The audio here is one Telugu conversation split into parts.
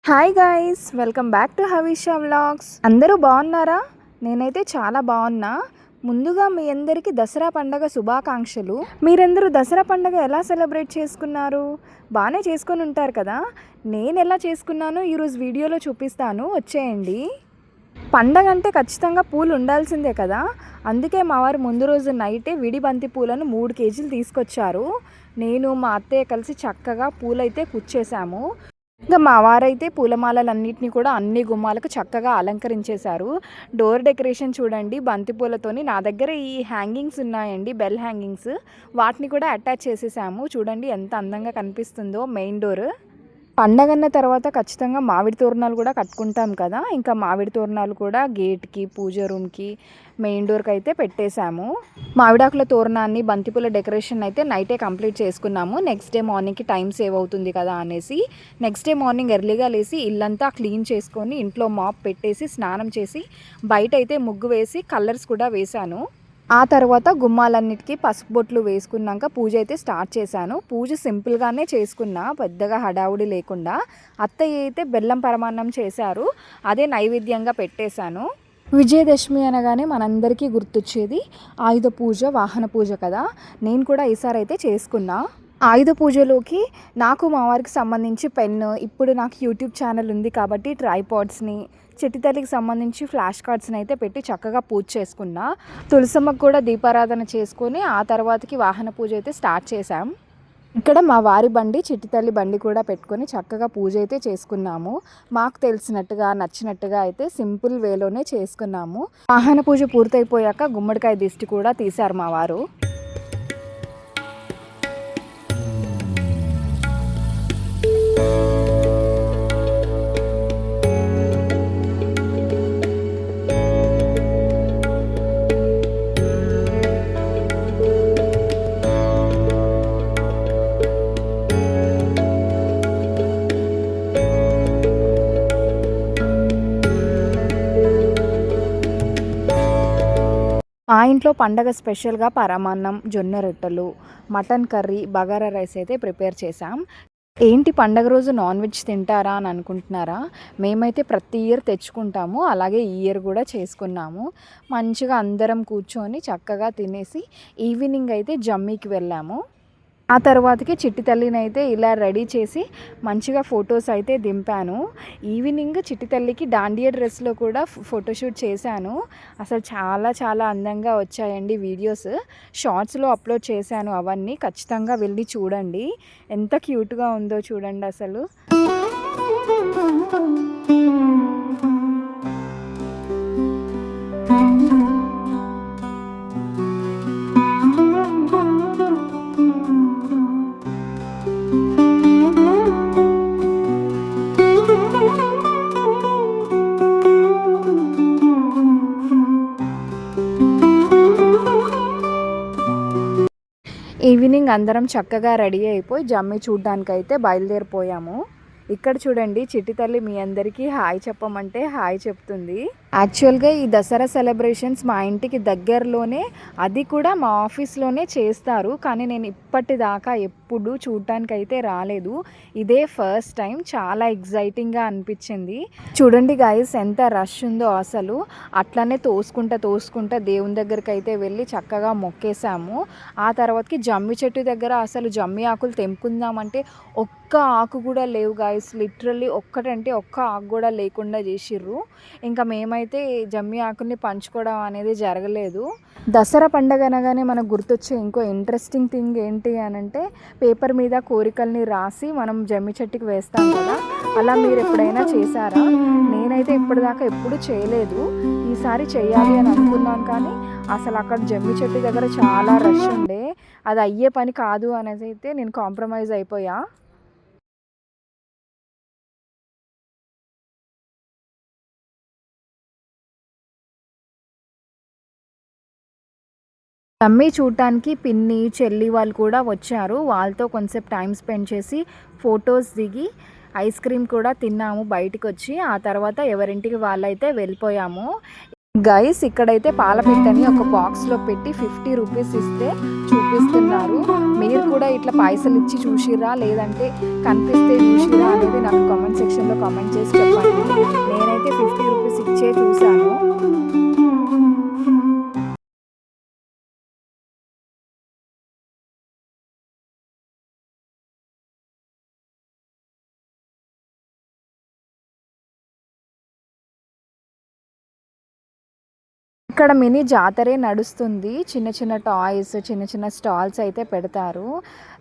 Hi guys, welcome back to Havisha vlogs. అందరూ బాగున్నారా? నేనైతే చాలా బాగున్నా. ముందుగా మీ అందరికీ దసరా పండగ శుభాకాంక్షలు. మీరందరూ దసరా పండగ ఎలా సెలబ్రేట్ చేసుకున్నారు? బాగానే చేసుకొని ఉంటారు కదా. నేను ఎలా చేసుకున్నానో ఈరోజు వీడియోలో చూపిస్తాను, వచ్చేయండి. పండగ అంటే ఖచ్చితంగా పూలు ఉండాల్సిందే కదా. అందుకే మా వారు ముందు రోజు నైటే విడి బంతి పూలను 3 కేజీలు తీసుకొచ్చారు. నేను మా అత్తయ్య కలిసి చక్కగా పూలైతే కుచ్చేసాము. ఇంకా మా వారైతే పూలమాలలన్నిటిని కూడా అన్ని గుమ్మాలకు చక్కగా అలంకరించేశారు. డోర్ డెకరేషన్ చూడండి, బంతిపూలతోని. నా దగ్గర ఈ హ్యాంగింగ్స్ ఉన్నాయండి, బెల్ హ్యాంగింగ్స్. వాటిని కూడా అటాచ్ చేసేసాము. చూడండి ఎంత అందంగా కనిపిస్తుందో మెయిన్ డోర్. పండగన్న తర్వాత ఖచ్చితంగా మామిడి తోరణాలు కూడా కట్టుకుంటాం కదా. ఇంకా మామిడి తోరణాలు కూడా గేట్కి, పూజ రూమ్కి, మెయిన్ డోర్కి అయితే పెట్టేశాము. మామిడాకుల తోరణాన్ని, బంతిపూల డెకరేషన్ అయితే నైటే కంప్లీట్ చేసుకున్నాము. నెక్స్ట్ డే మార్నింగ్కి టైం సేవ్ అవుతుంది కదా అనేసి నెక్స్ట్ డే మార్నింగ్ ఎర్లీగా లేసి ఇల్లంతా క్లీన్ చేసుకొని ఇంట్లో మాప్ పెట్టేసి స్నానం చేసి బయట అయితే ముగ్గు వేసి కలర్స్ కూడా వేశాను. ఆ తర్వాత గుమ్మాలన్నిటికీ పసుపు బొట్లు వేసుకున్నాక పూజ అయితే స్టార్ట్ చేశాను. పూజ సింపుల్గానే చేసుకున్నా, పెద్దగా హడావుడి లేకుండా. అత్తయ్య అయితే బెల్లం పరమాన్నం చేశారు, అదే నైవేద్యంగా పెట్టేశాను. విజయదశమి అనగానే మనందరికీ గుర్తొచ్చేది ఆయుధ పూజ, వాహన పూజ కదా. నేను కూడా ఈసారి అయితే చేసుకున్నా. ఆయుధ పూజలోకి నాకు మా వారికి సంబంధించి పెన్ను, ఇప్పుడు నాకు యూట్యూబ్ ఛానల్ ఉంది కాబట్టి ట్రైపాడ్స్ని, చిట్టి తల్లికి సంబంధించి ఫ్లాష్ కార్డ్స్ని అయితే పెట్టి చక్కగా పూజ చేసుకున్నా. తులసమ్మకు కూడా దీపారాధన చేసుకొని ఆ తర్వాతకి వాహన పూజ అయితే స్టార్ట్ చేశాం. ఇక్కడ మా వారి బండి, చిట్టి తల్లి బండి కూడా పెట్టుకొని చక్కగా పూజ అయితే చేసుకున్నాము. మాకు తెలిసినట్టుగా, నచ్చినట్టుగా అయితే సింపుల్ వేలోనే చేసుకున్నాము. వాహన పూజ పూర్తయిపోయాక గుమ్మడికాయ దిష్టి కూడా తీశారు మా వారు. మా ఇంట్లో పండగ స్పెషల్గా పరమాన్నం, జొన్న రొట్టెలు, మటన్ కర్రీ, బగారా రైస్ అయితే ప్రిపేర్ చేశాం. ఏంటి పండగ రోజు నాన్ వెజ్ తింటారా అని అనుకుంటున్నారా? మేమైతే ప్రతి ఇయర్ తెచ్చుకుంటాము, అలాగే ఈ ఇయర్ కూడా చేసుకున్నాము. మంచిగా అందరం కూర్చొని చక్కగా తినేసి ఈవినింగ్ అయితే జమ్మీకి వెళ్ళాము. ఆ తర్వాతకి చిట్టి తల్లిని అయితే ఇలా రెడీ చేసి మంచిగా ఫొటోస్ అయితే దింపాను. ఈవినింగ్ చిట్టి తల్లికి దాండియా డ్రెస్లో కూడా ఫోటోషూట్ చేశాను. అసలు చాలా చాలా అందంగా వచ్చాయండి వీడియోస్. షార్ట్స్లో అప్లోడ్ చేశాను, అవన్నీ ఖచ్చితంగా వెళ్ళి చూడండి. ఎంత క్యూట్గా ఉందో చూడండి అసలు. ఈవినింగ్ అందరం చక్కగా రెడీ అయిపోయి జమ్మి చూడ్డానికైతే బయలుదేరిపోయాము. ఇక్కడ చూడండి, చిట్టి తల్లి మీ అందరికీ హాయ్ చెప్పమంటే హాయ్ చెప్తుంది. యాక్చువల్గా ఈ దసరా సెలబ్రేషన్స్ మా ఇంటికి దగ్గరలోనే, అది కూడా మా ఆఫీస్లోనే చేస్తారు. కానీ నేను ఇప్పటిదాకా ఎప్పుడు చూడటానికైతే రాలేదు. ఇదే ఫస్ట్ టైం. చాలా ఎగ్జైటింగ్గా అనిపించింది. చూడండి గాయస్, ఎంత రష్ ఉందో అసలు. అట్లనే తోసుకుంటా దేవుని దగ్గరికి అయితే వెళ్ళి చక్కగా మొక్కేసాము. ఆ తర్వాతకి జమ్మి చెట్టు దగ్గర అసలు జమ్మి ఆకులు తెంపుకుందామంటే ఒక్క ఆకు కూడా లేవు గాయస్. లిటరల్లీ ఒక్కటంటే ఒక్క ఆకు కూడా లేకుండా చేసిర్రు. ఇంకా మేమైతే జమ్మి ఆకుని పంచుకోవడం అనేది జరగలేదు. దసరా పండగ అనగానే మనకు గుర్తొచ్చే ఇంకో ఇంట్రెస్టింగ్ థింగ్ ఏంటి అని అంటే, పేపర్ మీద కోరికల్ని రాసి మనం జమ్మి చెట్టుకి వేస్తాం కదా. అలా మీరు ఎప్పుడైనా చేశారా? నేనైతే ఇప్పటిదాకా ఎప్పుడు చేయలేదు. ఈసారి చేయాలి అని అనుకున్నాను, కానీ అసలు అక్కడ జమ్మి చెట్టు దగ్గర చాలా రష్ ఉండే, అది అయ్యే పని కాదు అనేది అయితే నేను కాంప్రమైజ్ అయిపోయా. జమ్మి చూడటానికి పిన్ని, చెల్లి వాళ్ళు కూడా వచ్చారు. వాళ్ళతో కొంచెంసేపు టైం స్పెండ్ చేసి ఫొటోస్ దిగి ఐస్ క్రీమ్ కూడా తిన్నాము బయటికి వచ్చి. ఆ తర్వాత ఎవరింటికి వాళ్ళైతే వెళ్ళిపోయాము. గైస్, ఇక్కడైతే పాలపిట్టని ఒక బాక్స్లో పెట్టి 50 రూపీస్ ఇస్తే చూపిస్తున్నారు. మీరు కూడా ఇట్లా పైసలు ఇచ్చి చూసిరా, లేదంటే కనిపిస్తే చూసిరా అనేది నాకు కామెంట్ సెక్షన్లో సెక్షన్లో కామెంట్ చేసి చెప్పండి. నేనైతే 50 రూపీస్ ఇచ్చే చూశాను. ఇక్కడ మినీ జాతరే నడుస్తుంది. చిన్న చిన్న టాయ్స్, చిన్న చిన్న స్టాల్స్ అయితే పెడతారు.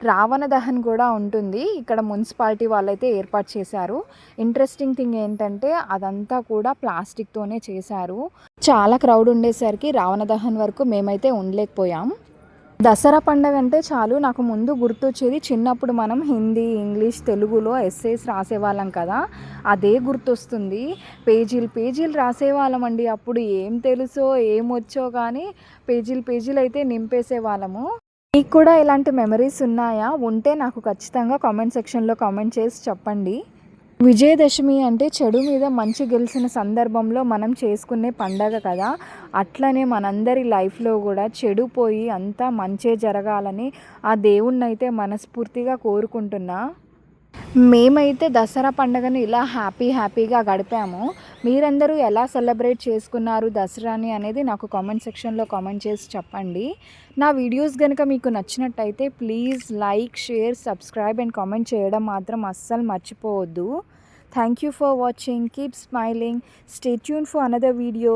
రావణ దహన్ కూడా ఉంటుంది. ఇక్కడ మున్సిపాలిటీ వాళ్ళైతే ఏర్పాటు చేశారు. ఇంట్రెస్టింగ్ థింగ్ ఏంటంటే అదంతా కూడా ప్లాస్టిక్తోనే చేశారు. చాలా క్రౌడ్ ఉండేసరికి రావణ దహన్ వరకు మేమైతే ఉండలేకపోయాం. దసరా పండగ అంటే చాలు నాకు ముందు గుర్తొచ్చేది చిన్నప్పుడు మనం హిందీ, ఇంగ్లీష్, తెలుగులో ఎస్సేస్ రాసేవాళ్ళం కదా, అదే గుర్తొస్తుంది. పేజీలు పేజీలు రాసేవాళ్ళం అండి. అప్పుడు ఏం తెలుసో ఏమొచ్చో కానీ పేజీలు పేజీలు అయితే నింపేసేవాళ్ళము. మీకు కూడా ఇలాంటి మెమరీస్ ఉన్నాయా? ఉంటే నాకు ఖచ్చితంగా కామెంట్ సెక్షన్లో కామెంట్ చేసి చెప్పండి. విజయదశమి అంటే చెడు మీద మంచి గెలిచిన సందర్భంలో మనం చేసుకునే పండగ కదా. అట్లనే మనందరి లైఫ్లో కూడా చెడు పోయి అంతా మంచే జరగాలని ఆ దేవుణ్ణైతే మనస్ఫూర్తిగా కోరుకుంటున్నా. మేమైతే దసరా పండుగను ఇలా హ్యాపీగా గడిపాము. మీరందరూ ఎలా సెలబ్రేట్ చేసుకున్నారు దసరాని అనేది నాకు కామెంట్ సెక్షన్లో కామెంట్ చేసి చెప్పండి. నా వీడియోస్ కనుక మీకు నచ్చినట్టయితే please like, share, subscribe and comment చేయడం మాత్రం అస్సలు మర్చిపోవద్దు. Thank you for watching. Keep smiling. Stay tune for another video.